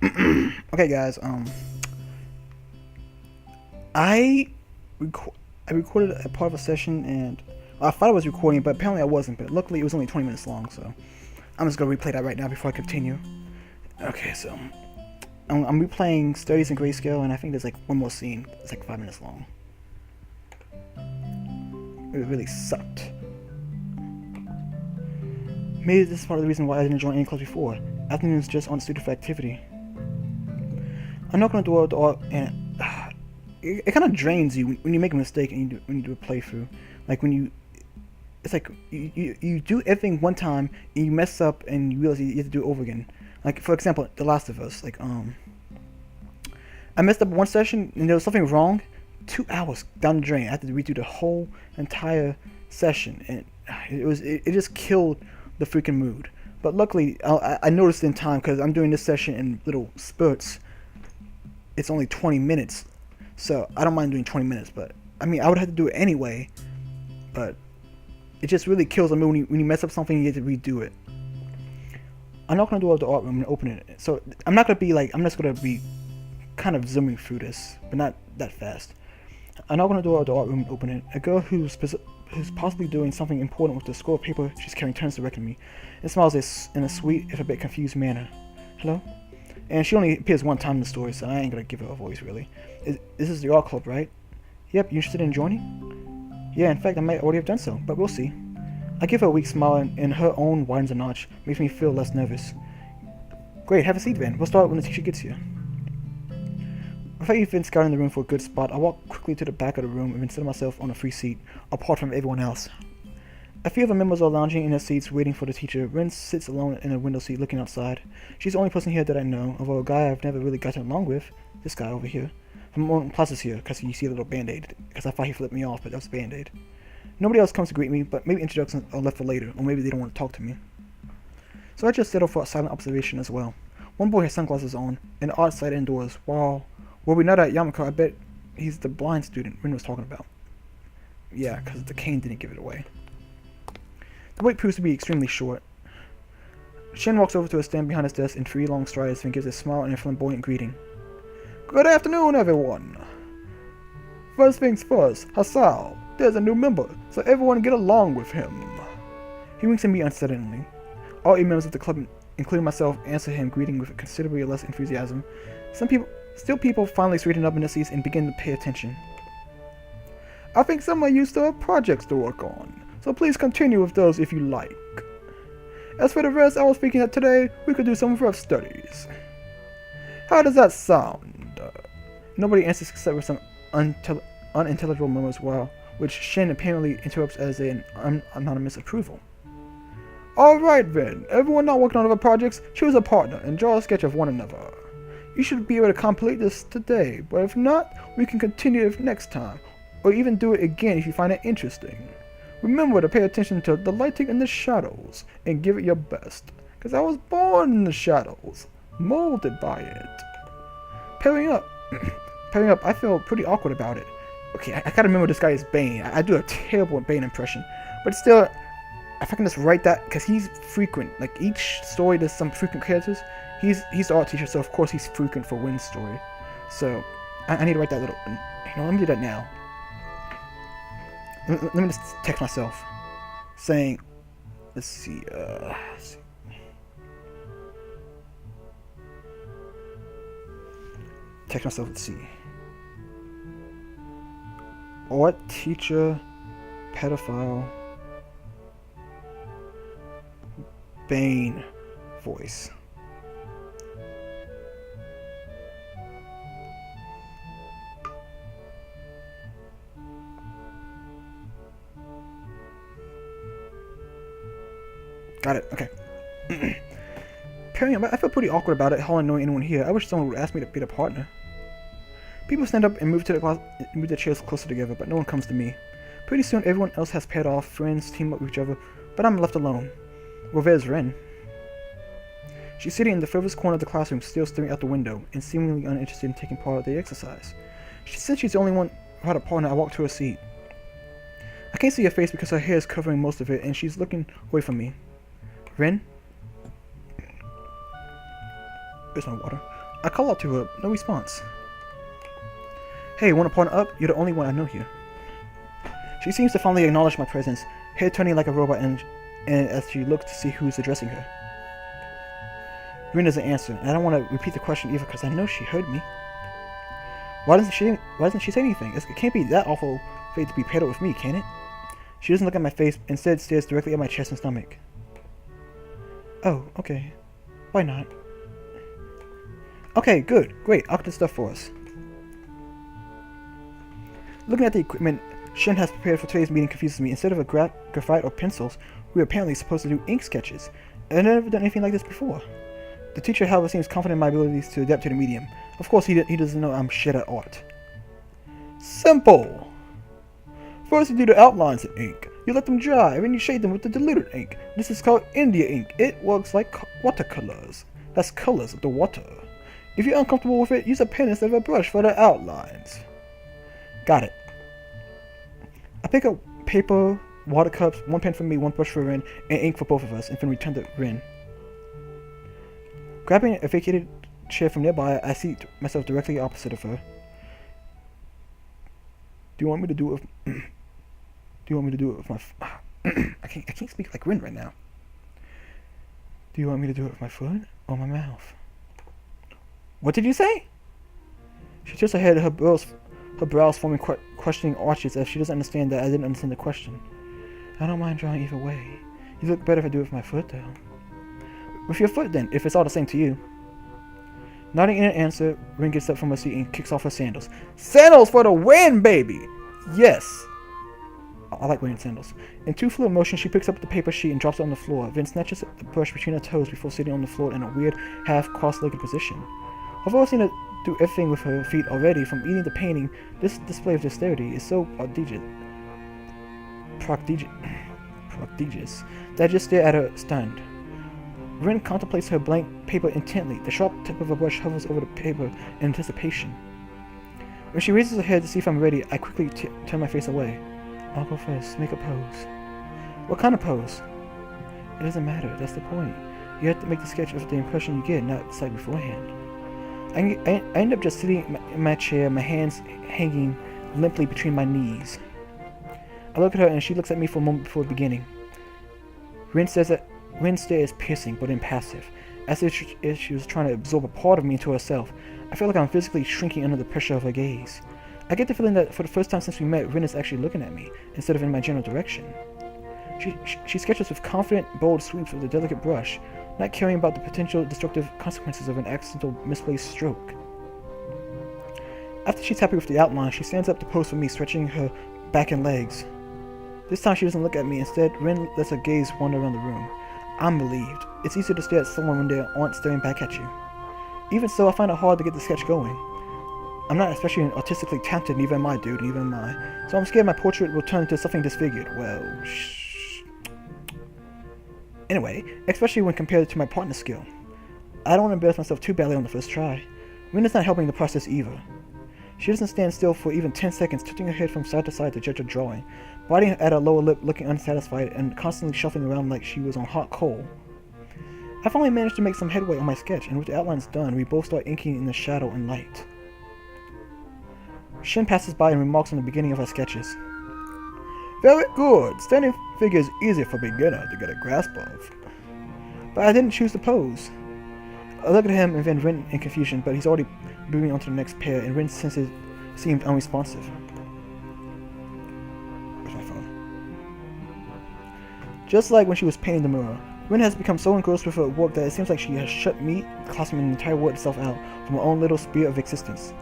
Okay, guys. I reco- I recorded a part of a session, and I thought I was recording, but apparently I wasn't. But luckily, it was only 20 minutes long, so I'm just gonna replay that right now before I continue. Okay, so I'm replaying Studies in Grayscale, and I think there's like one more scene. It's like 5 minutes long. It really sucked. Maybe this is part of the reason why I didn't join any clubs before. Afternoons just on student for activity. I'm not gonna do all the art, and it kind of drains you when you make a mistake and when you do a playthrough. Like when you, it's like you do everything one time and you mess up and you realize you have to do it over again. Like for example, The Last of Us. I messed up one session and there was something wrong. 2 hours down the drain. I had to redo the whole entire session, and it just killed the freaking mood. But luckily, I noticed in time because I'm doing this session in little spurts. It's only 20 minutes, so I don't mind doing 20 minutes. But I mean, I would have to do it anyway. But it just really kills the mood when you mess up something. You have to redo it. I'm not gonna do all the art room and open it. So I'm not gonna be like I'm just gonna be kind of zooming through this, but not that fast. I'm not gonna do all the art room and open it. A girl who's possibly doing something important with the scroll of paper she's carrying turns directly at me. It smiles in a sweet, if a bit confused manner. Hello? And she only appears one time in the story, so I ain't gonna give her a voice really. This is the art club, right? Yep, you interested in joining? Yeah, in fact, I might already have done so, but we'll see. I give her a weak smile, and her own widens a notch, makes me feel less nervous. Great, have a seat then. We'll start when the teacher gets here. Without even scouting the room for a good spot, I walk quickly to the back of the room and set myself on a free seat, apart from everyone else. A few of the members are lounging in their seats waiting for the teacher. Rin sits alone in a window seat looking outside. She's the only person here that I know, although a guy I've never really gotten along with, this guy over here. From own classes here, because you see a little band-aid, because I thought he flipped me off, but that was a band-aid. Nobody else comes to greet me, but maybe introductions are left for later, or maybe they don't want to talk to me. So I just settle for a silent observation as well. One boy has sunglasses on, and odd sight indoors. Wow. Were we not at Yamako, I bet he's the blind student Rin was talking about. Yeah, because the cane didn't give it away. The wait proves to be extremely short. Shin walks over to a stand behind his desk in 3 long strides and gives a smile and a flamboyant greeting. Good afternoon, everyone! First things first, Hasao. There's a new member, so everyone get along with him. He winks at me uncertainly. All 8 members of the club, including myself, answer him greeting with considerably less enthusiasm. People finally straighten up in their seats and begin to pay attention. I think some of you still have projects to work on, so please continue with those if you like. As for the rest, I was thinking that today we could do some rough studies. How does that sound? Nobody answers except for some unintelligible murmurs, which Shin apparently interrupts as an anonymous approval. Alright then, everyone not working on other projects, choose a partner and draw a sketch of one another. You should be able to complete this today, but if not, we can continue it next time, or even do it again if you find it interesting. Remember to pay attention to the lighting and the shadows, and give it your best, because I was born in the shadows, molded by it. Pairing up, I feel pretty awkward about it. Okay, I gotta remember this guy is Bane. I do a terrible Bane impression, but still, if I can just write that, because he's frequent. Like each story, there's some frequent characters. He's the art teacher, so of course he's frequent for Win's story. So I need to write that little. Let me do that now. Let me just text myself, saying, let's see. Text myself. Let's see. Art teacher, pedophile, Bane voice. Got it. Okay. Pairing up, I feel pretty awkward about it, hardly knowing anyone here. I wish someone would ask me to be the partner. People stand up and move their chairs closer together, but no one comes to me. Pretty soon, everyone else has paired off, friends team up with each other, but I'm left alone. Well, there's Ren. She's sitting in the furthest corner of the classroom, still staring out the window, and seemingly uninterested in taking part of the exercise. Since she's the only one without a partner, I walk to her seat. I can't see her face because her hair is covering most of it, and she's looking away from me. Ren? There's no water. I call out to her, no response. Hey, wanna partner up? You're the only one I know here. She seems to finally acknowledge my presence, head turning like a robot and as she looks to see who's addressing her. Rin doesn't answer, and I don't want to repeat the question either because I know she heard me. Why doesn't she say anything? It can't be that awful fate to be paired up with me, can it? She doesn't look at my face, instead stares directly at my chest and stomach. Oh, okay. Why not? Okay, good, great, I'll get the stuff for us. Looking at the equipment Shin has prepared for today's meeting confuses me. Instead of a graphite or pencils, we are apparently supposed to do ink sketches. And I've never done anything like this before. The teacher, however, seems confident in my abilities to adapt to the medium. Of course, he doesn't know I'm shit at art. Simple! First you do the outlines in ink. You let them dry, and then you shade them with the diluted ink. This is called India ink. It works like watercolors. That's colors of the water. If you're uncomfortable with it, use a pen instead of a brush for the outlines. Got it. I pick up paper, water cups, one pen for me, one brush for Rin, and ink for both of us, and then return to Rin. Grabbing a vacated chair from nearby, I seat myself directly opposite of her. Do you want me to do it with... do you want me to do it with my... I can't speak like Rin right now. Do you want me to do it with my foot or my mouth? What did you say? She tilts her head, her brows forming questioning arches as if she doesn't understand that I didn't understand the question. I don't mind drawing either way. You look better if I do it with my foot, though. With your foot, then, if it's all the same to you. Nodding in answer, Rin gets up from her seat and kicks off her sandals. Sandals for the win, baby! Yes! I like wearing sandals. In two fluid motions, she picks up the paper sheet and drops it on the floor, then snatches the brush between her toes before sitting on the floor in a weird, half-cross-legged position. Although I've seen her do everything with her feet already, from eating the painting, this display of dexterity is so prodigious that I just stare at her stunned. Rin contemplates her blank paper intently. The sharp tip of her brush hovers over the paper in anticipation. When she raises her head to see if I'm ready, I quickly turn my face away. I'll go first. Make a pose. What kind of pose? It doesn't matter. That's the point. You have to make the sketch of the impression you get, not sight beforehand. I end up just sitting in my chair, my hands hanging limply between my knees. I look at her and she looks at me for a moment before beginning. Rin's stare is piercing but impassive, as if she was trying to absorb a part of me into herself. I feel like I'm physically shrinking under the pressure of her gaze. I get the feeling that for the first time since we met, Rin is actually looking at me, instead of in my general direction. She sketches with confident, bold sweeps of the delicate brush, not caring about the potential destructive consequences of an accidental misplaced stroke. After she's happy with the outline, she stands up to pose for me, stretching her back and legs. This time she doesn't look at me. Instead, Rin lets her gaze wander around the room. I'm relieved. It's easier to stare at someone when they aren't staring back at you. Even so, I find it hard to get the sketch going. I'm not especially artistically talented, neither am I, dude, neither am I. So I'm scared my portrait will turn into something disfigured. Well, Anyway, especially when compared to my partner's skill. I don't want to embarrass myself too badly on the first try. Rin is not helping the process either. She doesn't stand still for even 10 seconds, tilting her head from side to side to judge her drawing, biting at her lower lip, looking unsatisfied, and constantly shuffling around like she was on hot coal. I finally managed to make some headway on my sketch, and with the outlines done, we both start inking in the shadow and light. Shin passes by and remarks on the beginning of our sketches. Very good. Standing figure is easy for a beginner to get a grasp of. But I didn't choose the pose. I look at him and then Rin in confusion, but he's already moving on to the next pair, and Rin's senses seemed unresponsive. Where's my phone? Just like when she was painting the mirror, Rin has become so engrossed with her work that it seems like she has shut me, the classroom, and the entire world itself out from her own little sphere of existence.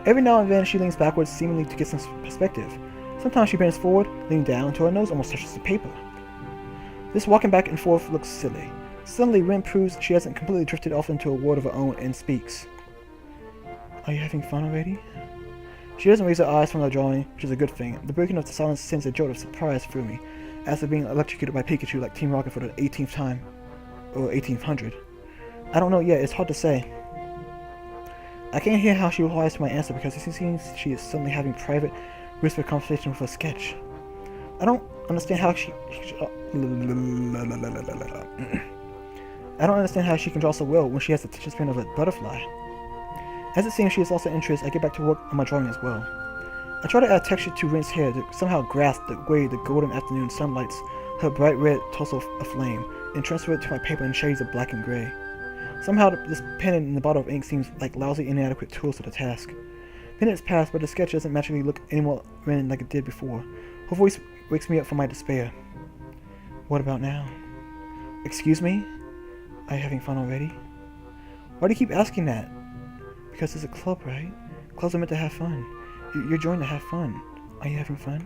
Every now and then she leans backwards, seemingly to get some perspective. Sometimes she bends forward, leaning down until her nose almost touches the paper. This walking back and forth looks silly. Suddenly, Rin proves she hasn't completely drifted off into a world of her own and speaks. Are you having fun already? She doesn't raise her eyes from her drawing, which is a good thing. The breaking of the silence sends a jolt of surprise through me, as if being electrocuted by Pikachu like Team Rocket for the 18th time. Or 1800. I don't know yet, it's hard to say. I can't hear how she replies to my answer because it seems she is suddenly having private, whispered conversation with her sketch. I don't understand how I don't understand how she can draw so well when she has the attention span of a butterfly. As it seems she has lost her interest, I get back to work on my drawing as well. I try to add texture to Rin's hair to somehow grasp the way the golden afternoon sun lights her bright red torso aflame, and transfer it to my paper in shades of black and gray. Somehow this pen and the bottle of ink seems like lousy, inadequate tools to the task. Minutes pass, but the sketch doesn't magically look any more Rin like it did before. Her voice wakes me up from my despair. What about now? Excuse me? Are you having fun already? Why do you keep asking that? Because it's a club, right? Clubs are meant to have fun. You're joined to have fun. Are you having fun?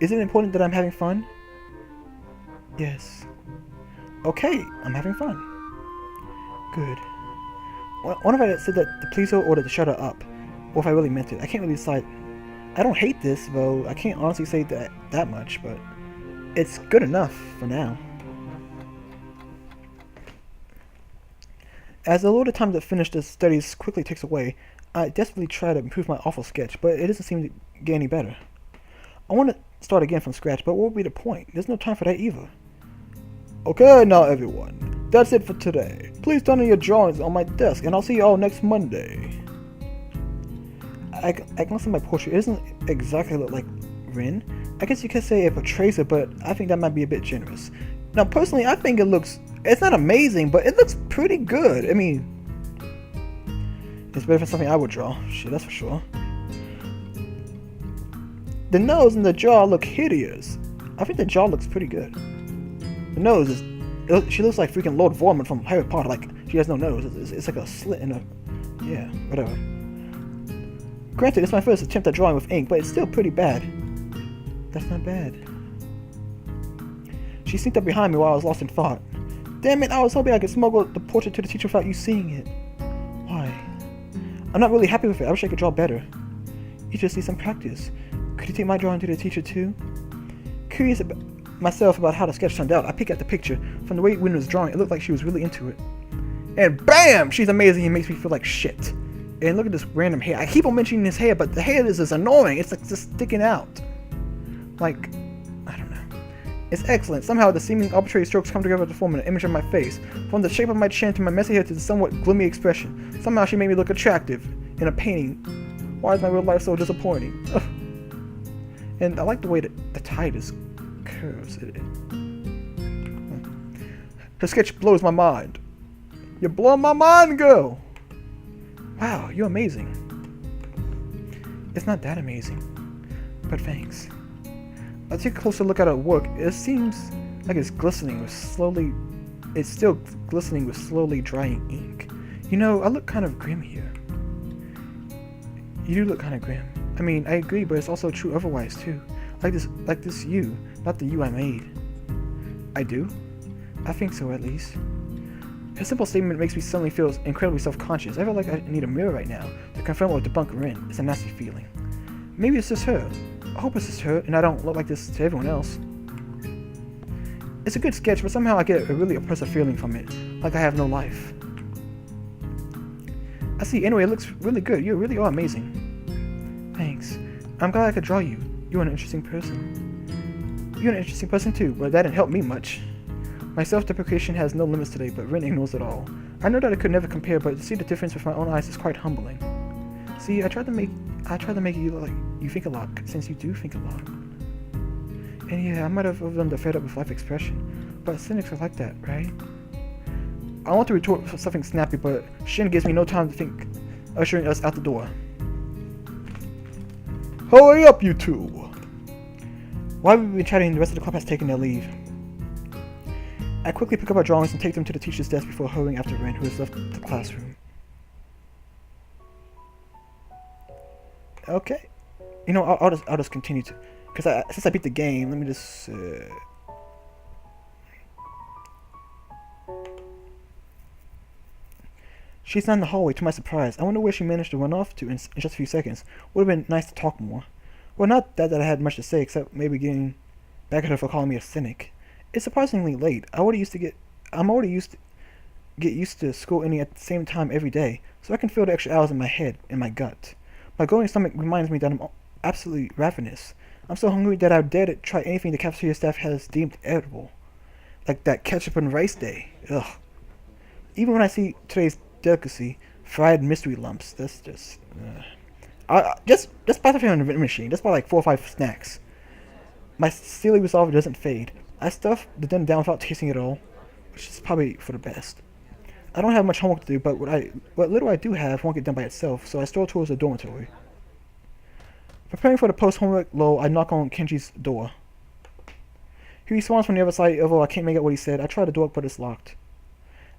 Is it important that I'm having fun? Yes. Okay, I'm having fun. Good. One of I said that the police ordered to shut her up, or if I really meant it. I can't really decide. I don't hate this, though. I can't honestly say that much, but it's good enough for now. As the load of time to finish the studies quickly ticks away, I desperately try to improve my awful sketch, but it doesn't seem to get any better. I want to start again from scratch, but what would be the point? There's no time for that either. Okay, now everyone, that's it for today. Please turn in your drawings on my desk, and I'll see you all next Monday. I glance at my portrait. It doesn't exactly look like Rin. I guess you could say it portrays her, but I think that might be a bit generous. Now, personally, I think it's not amazing, but it looks pretty good. I mean, it's better than something I would draw. Shit, that's for sure. The nose and the jaw look hideous. I think the jaw looks pretty good. The nose is... She looks like freaking Lord Voldemort from Harry Potter. Like, she has no nose. It's like a slit in her... Yeah, whatever. Granted, it's my first attempt at drawing with ink, but it's still pretty bad. That's not bad. She sneaked up behind me while I was lost in thought. Damn it, I was hoping I could smuggle the portrait to the teacher without you seeing it. Why? I'm not really happy with it. I wish I could draw better. You just need some practice. Could you take my drawing to the teacher too? Curious about myself about how the sketch turned out, I peek at the picture. From the way Win was drawing, it looked like she was really into it. And BAM! She's amazing and makes me feel like shit. And look at this random hair. I keep on mentioning this hair, but the hair is just annoying. It's like just sticking out. Like, I don't know. It's excellent. Somehow the seeming arbitrary strokes come together to form an image of my face. From the shape of my chin to my messy hair to the somewhat gloomy expression. Somehow she made me look attractive in a painting. Why is my real life so disappointing? And I like the way that the tide is curves. Her sketch blows my mind. You're blowing my mind, girl! Wow, you're amazing. It's not that amazing, but thanks. I take a closer look at her work. It seems like it's glistening with slowly... It's still glistening with slowly drying ink. You know, I look kind of grim here. You do look kind of grim. I mean, I agree, but it's also true otherwise too. Like this you, not the you I made. I do? I think so, at least. Her simple statement makes me suddenly feel incredibly self-conscious. I feel like I need a mirror right now to confirm or debunk Rin. It's a nasty feeling. Maybe it's just her. I hope it's just her, and I don't look like this to everyone else. It's a good sketch, but somehow I get a really oppressive feeling from it, like I have no life. I see. Anyway, it looks really good. You really are amazing. Thanks. I'm glad I could draw you. You're an interesting person. You're an interesting person too, but that didn't help me much. My self-deprecation has no limits today, but Rin ignores it all. I know that I could never compare, but to see the difference with my own eyes is quite humbling. See, I tried to make you look like you think a lot, since you do think a lot. And yeah, I might have overdone the fed up with life expression, but cynics are like that, right? I want to retort with something snappy, but Shin gives me no time to think, ushering us out the door. Hurry up, you two! While we've been chatting, the rest of the club has taken their leave. I quickly pick up our drawings and take them to the teacher's desk before hurrying after Rin, who has left the classroom. Okay. You know, I'll just continue to... Because since I beat the game, let me just... She's not in the hallway, to my surprise. I wonder where she managed to run off to in just a few seconds. Would have been nice to talk more. Well, not that I had much to say, except maybe getting back at her for calling me a cynic. It's surprisingly late. I'm already used to get used to school ending at the same time every day, so I can feel the extra hours in my head, in my gut. My growing stomach reminds me that I'm absolutely ravenous. I'm so hungry that I dare to try anything the cafeteria staff has deemed edible. Like that ketchup and rice day. Ugh. Even when I see today's delicacy, fried mystery lumps, that's just... just buy the thing on the vending machine. Just buy like 4 or 5 snacks. My silly resolve doesn't fade. I stuff the dinner down without tasting it all, which is probably for the best. I don't have much homework to do, but what little I do have won't get done by itself, so I stroll towards the dormitory. Preparing for the post-homework lull, I knock on Kenji's door. He responds from the other side, although I can't make out what he said. I try the door, but it's locked.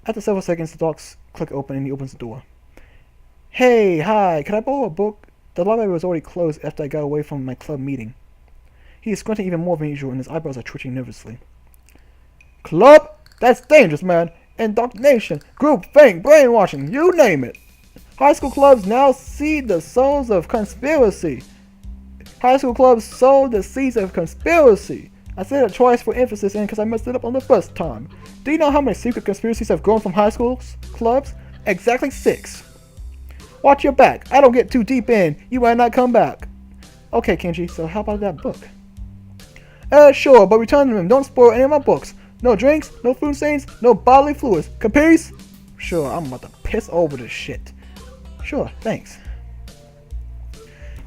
After several seconds, the doors click open and he opens the door. Hey, hi, can I borrow a book? The library was already closed after I got away from my club meeting. He is squinting even more than usual and his eyebrows are twitching nervously. Club? That's dangerous, man. Indoctrination, group think, brainwashing, you name it. High school clubs now seed the souls of conspiracy. High school clubs sow the seeds of conspiracy. I said it twice for emphasis and because I messed it up on the first time. Do you know how many secret conspiracies have grown from high school clubs? Exactly 6. Watch your back. I don't get too deep in. You might not come back. Okay, Kenji, so how about that book? Sure, but return them. Don't spoil any of my books. No drinks, no food stains, no bodily fluids. Capice? Sure, I'm about to piss over this shit. Sure, thanks.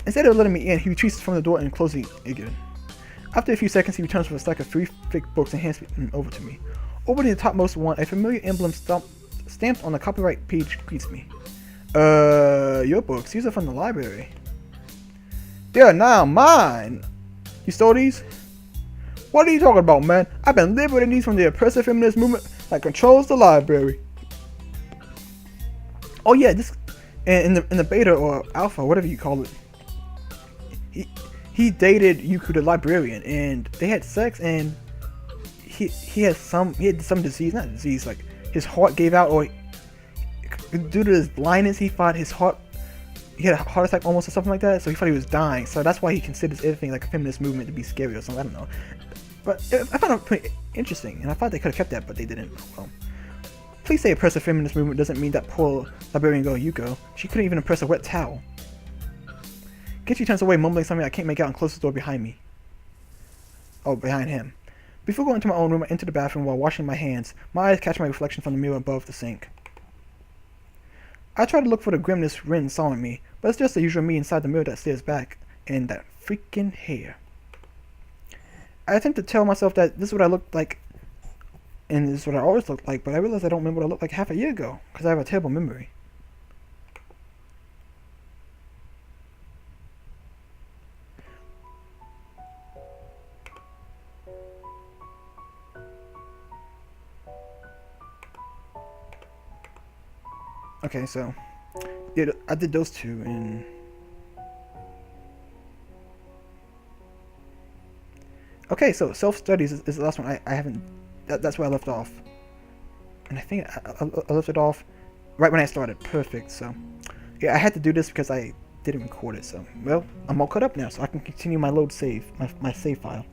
Instead of letting me in, he retreats from the door and closes it again. After a few seconds, he returns with a stack of 3 thick books and hands them over to me. Opening the topmost one, a familiar emblem stamped on the copyright page greets me. Your books. These are from the library. They are now mine. You stole these? What are you talking about, man? I've been liberating these from the oppressive feminist movement that controls the library. Oh yeah, this in the beta or alpha, whatever you call it. He dated Yuku the librarian, and they had sex, and he had some disease, not disease, like his heart gave out, or due to his blindness, he thought his heart, he had a heart attack almost or something like that, so he thought he was dying. So that's why he considers everything like a feminist movement to be scary or something. I don't know, but I found it pretty interesting, and I thought they could have kept that, but they didn't. Well, please say oppressive feminist movement doesn't mean that poor librarian girl Yuko. She couldn't even oppress a wet towel. Kenji turns away, mumbling something I can't make out, and closes the door behind me. Oh, behind him. Before going to my own room, I enter the bathroom while washing my hands. My eyes catch my reflection from the mirror above the sink. I try to look for the grimness Rin saw in me, but it's just the usual me inside the mirror that stares back, and that freaking hair. I attempt to tell myself that this is what I look like, and this is what I always looked like, but I realize I don't remember what I looked like half a year ago, because I have a terrible memory. Okay, so yeah, I did those 2, and okay, so self-studies is the last one. I haven't. That's where I left off, and I think I left it off right when I started. Perfect. So yeah, I had to do this because I didn't record it. So well, I'm all caught up now, so I can continue my load save, my save file.